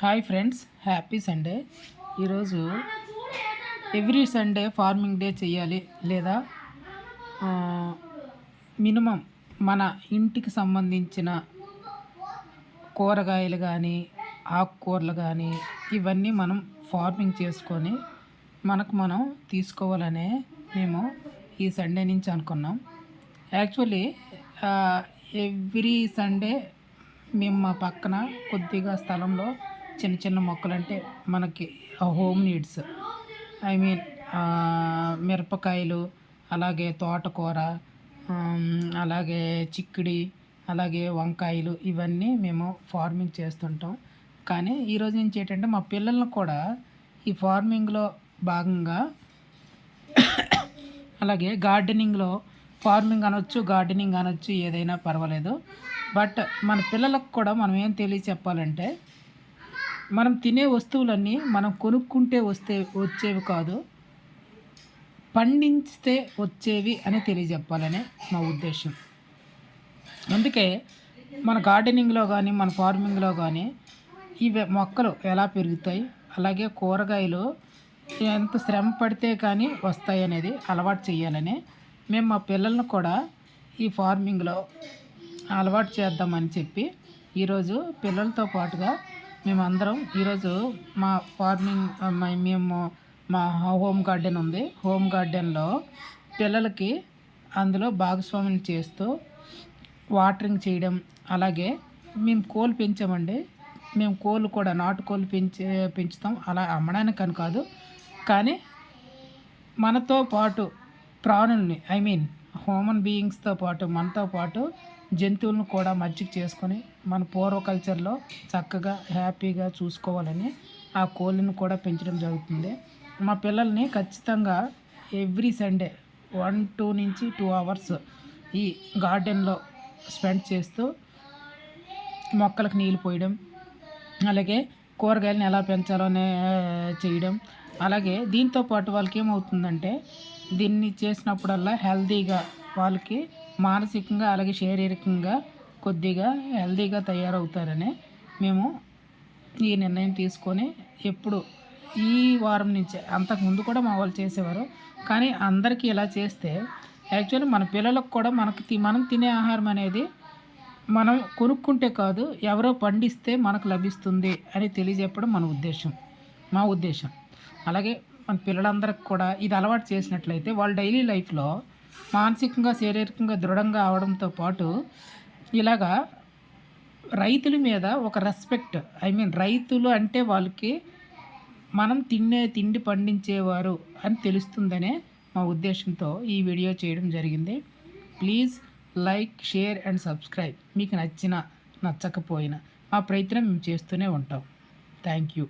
Hi friends, happy Sunday. ఈరోజు every Sunday farming day చేయాలి, లేదా మినిమం మన ఇంటికి సంబంధించిన కూరగాయలు కానీ ఆకుకూరలు కానీ ఇవన్నీ మనం ఫార్మింగ్ చేసుకొని మనకు మనం తీసుకోవాలనే మేము ఈ సండే నుంచి అనుకున్నాం. యాక్చువల్లీ ఎవ్రీ సండే మేము మా పక్కన కొద్దిగా స్థలంలో చిన్న చిన్న మొక్కలు, అంటే మనకి హోమ్ నీడ్స్, ఐ మీన్ మిరపకాయలు, అలాగే తోటకూర, అలాగే చిక్కుడి, అలాగే వంకాయలు, ఇవన్నీ మేము ఫార్మింగ్ చేస్తుంటాం. కానీ ఈరోజు నుంచి ఏంటంటే మా పిల్లలను కూడా ఈ ఫార్మింగ్లో భాగంగా అలాగే గార్డెనింగ్లో, ఫార్మింగ్ అనొచ్చు, గార్డెనింగ్ అనొచ్చు, ఏదైనా పర్వాలేదు. బట్ మన పిల్లలకు కూడా మనం ఏం తెలియచెప్పాలంటే, మనం తినే వస్తువులన్నీ మనం కొనుక్కుంటే వచ్చేవి కాదు, పండిస్తే వచ్చేవి అని తెలియజెప్పాలనే మా ఉద్దేశం. అందుకే మన గార్డెనింగ్లో కానీ మన ఫార్మింగ్లో కానీ ఇవి మొక్కలు ఎలా పెరుగుతాయి, అలాగే కూరగాయలు ఎంత శ్రమ పడితే కానీ వస్తాయి అనేది అలవాటు చేయాలని మేము మా పిల్లలను కూడా ఈ ఫార్మింగ్లో అలవాటు చేద్దామని చెప్పి ఈరోజు పిల్లలతో పాటుగా మేమందరం ఈరోజు మా ఫార్మింగ్ మేము మా హోమ్ గార్డెన్ ఉంది. హోమ్ గార్డెన్లో పిల్లలకి అందులో భాగస్వామ్యం చేస్తూ వాటరింగ్ చేయడం, అలాగే మేము కోళ్ళు పెంచామండి. మేము కోళ్ళు కూడా నాటుకోళ్ళు పెంచుతాం. అలా అమ్మడానికి అని కాదు, కానీ మనతో పాటు ప్రాణుల్ని, ఐ మీన్ హ్యూమన్ బీయింగ్స్తో పాటు మనతో పాటు జంతువులను కూడా మచ్చిక చేసుకొని మన పూర్వ కల్చర్లో చక్కగా హ్యాపీగా చూసుకోవాలని ఆ కోళ్ళను కూడా పెంచడం జరుగుతుంది. మా పిల్లల్ని ఖచ్చితంగా ఎవ్రీ సండే 1-2 నుంచి 2 అవర్స్ ఈ గార్డెన్లో స్పెండ్ చేస్తూ మొక్కలకు నీళ్ళు పోయడం, అలాగే కూరగాయలను ఎలా పెంచాలో చేయడం. అలాగే దీంతో పాటు వాళ్ళకి ఏమవుతుందంటే, దీన్ని చేసినప్పుడల్లా హెల్తీగా వాళ్ళకి మానసికంగా అలాగే శారీరకంగా కొద్దిగా హెల్తీగా తయారవుతారని మేము ఈ నిర్ణయం తీసుకొని, ఎప్పుడు ఈ వారం నుంచే, అంతకుముందు కూడా మా వాళ్ళు చేసేవారు, కానీ అందరికీ ఇలా చేస్తే యాక్చువల్లీ మన పిల్లలకు కూడా మనం తినే ఆహారం అనేది మనం కొనుక్కుంటే కాదు, ఎవరో పండిస్తే మనకు లభిస్తుంది అని తెలియజెప్పడం మా ఉద్దేశం. అలాగే మన పిల్లలందరికి కూడా ఇది అలవాటు చేసినట్లయితే వాళ్ళ డైలీ లైఫ్లో మానసికంగా శారీరకంగా దృఢంగా అవడంతో పాటు ఇలాగా రైతుల మీద ఒక రెస్పెక్ట్, ఐ మీన్ రైతులు అంటే వాళ్ళకి మనం తిండి పండించేవారు అని తెలుస్తుందనే మా ఉద్దేశంతో ఈ వీడియో చేయడం జరిగింది. Please like, share and subscribe. మీకు నచ్చకపోయినా మా ప్రయత్నం మేము చేస్తూనే ఉంటాం. Thank you.